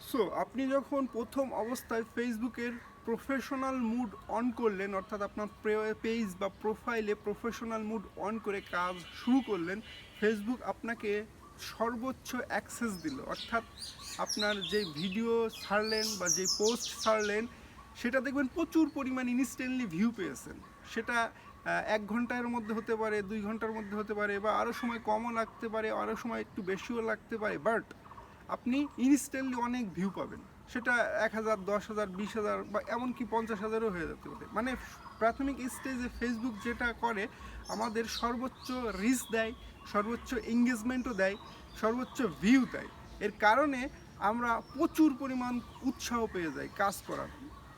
So আপনি যখন প্রথম অবস্থায় ফেসবুকের প্রফেশনাল মুড অন করলেন, অর্থাৎ আপনার পেজ বা প্রোফাইলে প্রফেশনাল মুড অন করে কাজ শুরু করলেন, ফেসবুক আপনাকে সর্বোচ্চ অ্যাক্সেস দিল। অর্থাৎ আপনার যে ভিডিও ছাড়লেন বা যে পোস্ট ছাড়লেন সেটা দেখবেন প্রচুর পরিমাণ ইনস্ট্যান্টলি ভিউ পেয়েছেন। সেটা 1 ঘন্টার মধ্যে হতে পারে, 2 ঘন্টার মধ্যে হতে পারে, বা আরও সময় কমও লাগতে পারে, আরও সময় একটু বেশিও লাগতে পারে, বাট আপনি ইনস্ট্যান্টলি অনেক ভিউ পাবেন। সেটা 1,000, 10,000, 20,000 বা এমনকি 50,000ও হয়ে যেতে পারে। মানে প্রাথমিক স্টেজে ফেসবুক যেটা করে, আমাদের সর্বোচ্চ রিচ দেয়, সর্বোচ্চ এঙ্গেজমেন্টও দেয়, সর্বোচ্চ ভিউ দেয়। এর কারণে আমরা প্রচুর পরিমাণ উৎসাহ পেয়ে যাই কাজ করার।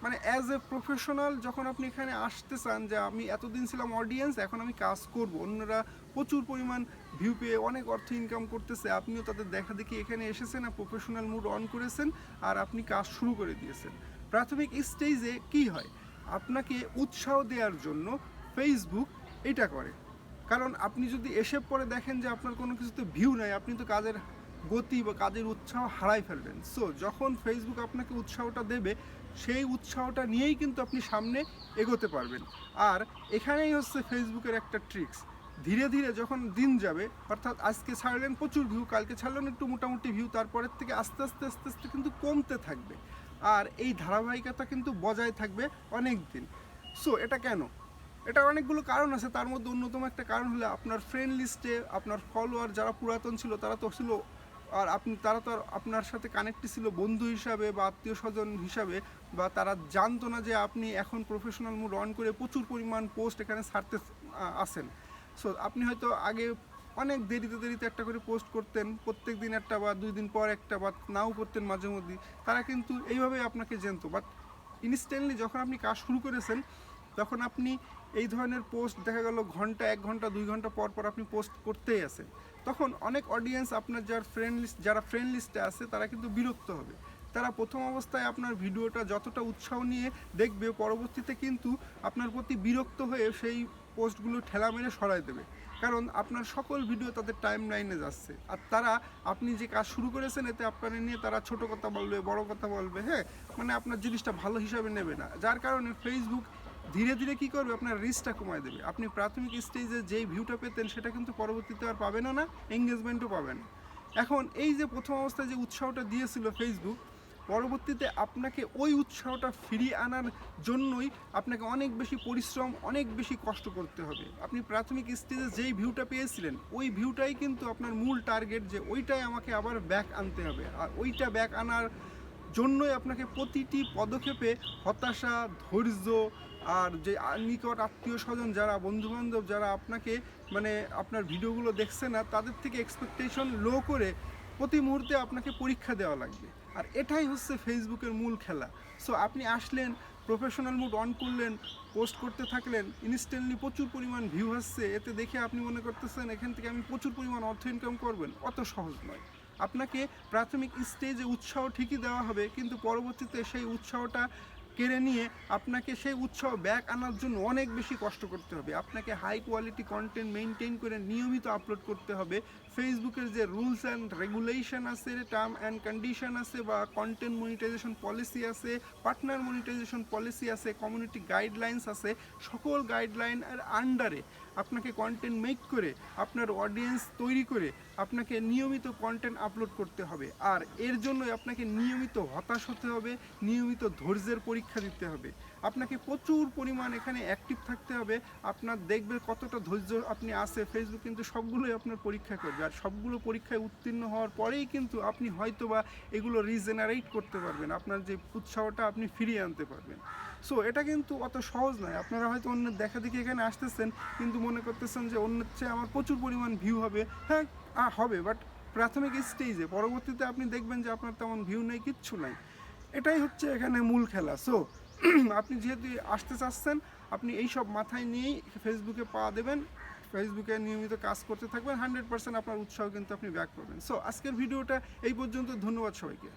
মানে অ্যাজ এ প্রফেশনাল যখন আপনি এখানে আসতে চান যে আমি এতদিন ছিলাম অডিয়েন্স, এখন আমি কাজ করব, অন্যরা প্রচুর পরিমাণ ভিউ পেয়ে অনেক অর্থ ইনকাম করতেছে, আপনিও তাদের দেখা দেখি এখানে এসেছেন আর প্রফেশনাল মুড অন করেছেন আর আপনি কাজ শুরু করে দিয়েছেন। প্রাথমিক স্টেজে কি হয়, আপনাকে উৎসাহ দেওয়ার জন্য ফেসবুক এটা করে। কারণ আপনি যদি এসে পরে দেখেন যে আপনার কোনো কিছুতে ভিউ নাই, আপনি তো কাজের গতি বা কাজের উৎসাহ হারাই ফেলবেন। সো যখন ফেসবুক আপনাকে উৎসাহটা দেবে, সেই উৎসাহটা নিয়েই কিন্তু আপনি সামনে এগোতে পারবেন। আর এখানেই হচ্ছে ফেসবুকের একটা ট্রিক্স। ধীরে ধীরে যখন দিন যাবে, অর্থাৎ আজকে ছাড়লেন প্রচুর ভিউ, কালকে ছাড়লেন একটু মোটামুটি ভিউ, তারপরের থেকে আস্তে আস্তে আস্তে আস্তে কিন্তু কমতে থাকবে। আর এই ধারাবাহিকতা কিন্তু বজায় থাকবে অনেক দিন। সো এটা কেন? এটা অনেকগুলো কারণ আছে। তার মধ্যে অন্যতম একটা কারণ হলো আপনার ফ্রেন্ড লিস্টে আপনার ফলোয়ার যারা পুরাতন ছিল তারা তো ছিল, আর তারা তো আর আপনার সাথে কানেক্ট ছিল বন্ধু হিসাবে বা আত্মীয় স্বজন হিসাবে, বা তারা জানতো না যে আপনি এখন প্রফেশনাল মুড অন করে প্রচুর পরিমাণ পোস্ট এখানে ছাড়তে আসেন। সো আপনি হয়তো আগে অনেক দেরিতে দেরিতে একটা করে পোস্ট করতেন, প্রত্যেক দিন একটা বা 2 দিন পর একটা, বা নাও করতেন মাঝে মধ্যে, তারা কিন্তু এইভাবেই আপনাকে জানতো। বাট ইনস্ট্যান্টলি যখন আপনি কাজ শুরু করেছেন, তখন আপনি এই ধরনের পোস্ট দেখা গেল ঘন্টা 1 ঘন্টা 2 ঘন্টা পর পর আপনি পোস্ট করতেই আছেন, তখন অনেক অডিয়েন্স আপনার যারা ফ্রেন্ড লিস্টে আছে তারা কিন্তু বিরক্ত হবে। তারা প্রথম অবস্থায় আপনার ভিডিওটা যতটা উৎসাহ নিয়ে দেখবে, পরবর্তীতে কিন্তু আপনার প্রতি বিরক্ত হয়ে সেই পোস্টগুলো ঠেলা মেরে সরাই দেবে। কারণ আপনার সকল ভিডিও তাদের টাইম লাইনে যাচ্ছে, আর তারা আপনি যে কাজ শুরু করেছেন এতে আপনার নিয়ে তারা ছোট কথা বলবে, বড় কথা বলবে, হ্যাঁ, মানে আপনার জিনিসটা ভালো হিসাবে নেবে না। যার কারণে ফেসবুক ধীরে ধীরে কী করবে, আপনার রিচটা কমায় দেবে। আপনি প্রাথমিক স্টেজে যেই ভিউটা পেতেন সেটা কিন্তু পরবর্তীতে আর পাবেনও না, এঙ্গেজমেন্টও পাবেন। এখন এই যে প্রথম অবস্থায় যে উৎসাহটা দিয়েছিল ফেসবুক, পরবর্তীতে আপনাকে ওই উৎসাহটা ফিরিয়ে আনার জন্যই আপনাকে অনেক বেশি পরিশ্রম, অনেক বেশি কষ্ট করতে হবে। আপনি প্রাথমিক স্টেজে যেই ভিউটা পেয়েছিলেন ওই ভিউটাই কিন্তু আপনার মূল টার্গেট, যে ওইটাই আমাকে আবার ব্যাক আনতে হবে। আর ওইটা ব্যাক আনার জন্যই আপনাকে প্রতিটি পদক্ষেপে হতাশা, ধৈর্য, আর যে নিকট আত্মীয় স্বজন যারা, বন্ধুবান্ধব যারা আপনাকে মানে আপনার ভিডিওগুলো দেখছে না, তাদের থেকে এক্সপেকটেশন লো করে প্রতি মুহূর্তে আপনাকে পরীক্ষা দেওয়া লাগবে। আর এটাই হচ্ছে ফেসবুকের মূল খেলা। সো আপনি আসলেন, প্রফেশনাল মুড অন করলেন, পোস্ট করতে থাকলেন, ইনস্ট্যান্টলি প্রচুর পরিমাণ ভিউ আসছে, এতে দেখে আপনি মনে করতেছেন এখান থেকে আমি প্রচুর পরিমাণ অর্থ ইনকাম করবেন। অত সহজ নয়। আপনাকে প্রাথমিক স্টেজে উৎসাহ ঠিকই দেওয়া হবে, কিন্তু পরবর্তীতে সেই উৎসাহটা কেড়ে নিয়ে আপনাকে সেই উৎসাহ ব্যাক আনার জন্য অনেক বেশি কষ্ট করতে হবে। আপনাকে হাই কোয়ালিটি কন্টেন্ট মেনটেন করে নিয়মিত আপলোড করতে হবে। ফেসবুকের যে রুলস অ্যান্ড রেগুলেশন আছে, টার্ম অ্যান্ড কন্ডিশন আছে, বা কন্টেন্ট মনিটাইজেশন পলিসি আছে, পার্টনার মনিটাইজেশন পলিসি আছে, কমিউনিটি গাইডলাইন্স আছে, সকল গাইডলাইনের আন্ডারে আপনাকে কন্টেন্ট মেক করে আপনার অডিয়েন্স তৈরি করে আপনাকে নিয়মিত কন্টেন্ট আপলোড করতে হবে। আর এর জন্যই আপনাকে নিয়মিত হতাশ হতে হবে, নিয়মিত ধৈর্যের পরীক্ষা দিতে হবে। আপনাকে প্রচুর পরিমাণ এখানে অ্যাক্টিভ থাকতে হবে। আপনার দেখবে কতটা ধৈর্য আপনি আছে, ফেসবুক কিন্তু সবগুলোই আপনার পরীক্ষা করবে। আর সবগুলো পরীক্ষায় উত্তীর্ণ হওয়ার পরেই কিন্তু আপনি হয়তো বা এগুলো রিজেনারেট করতে পারবেন, আপনার যে উৎসাহটা আপনি ফিরিয়ে আনতে পারবেন। সো এটা কিন্তু অত সহজ নয়। আপনারা হয়তো অন্যের দেখা দেখি এখানে আসতেছেন, কিন্তু মনে করতেছেন যে অন্যের চেয়ে আমার প্রচুর পরিমাণ ভিউ হবে। হ্যাঁ হবে, বাট প্রাথমিক স্টেজে। পরবর্তীতে আপনি দেখবেন যে আপনার তেমন ভিউ নেই, কিচ্ছু নাই। এটাই হচ্ছে এখানে মূল খেলা। সো আপনি যেহেতু আসতে চাচ্ছেন, আপনি এই সব মাথায় নিয়েই ফেসবুকে পা দেবেন, ফেসবুকে নিয়মিত কাজ করতে থাকবেন, 100% আপনার উৎসাহ কিন্তু আপনি ব্যাক করবেন। সো আজকের ভিডিওটা এই পর্যন্ত। ধন্যবাদ সবাইকে।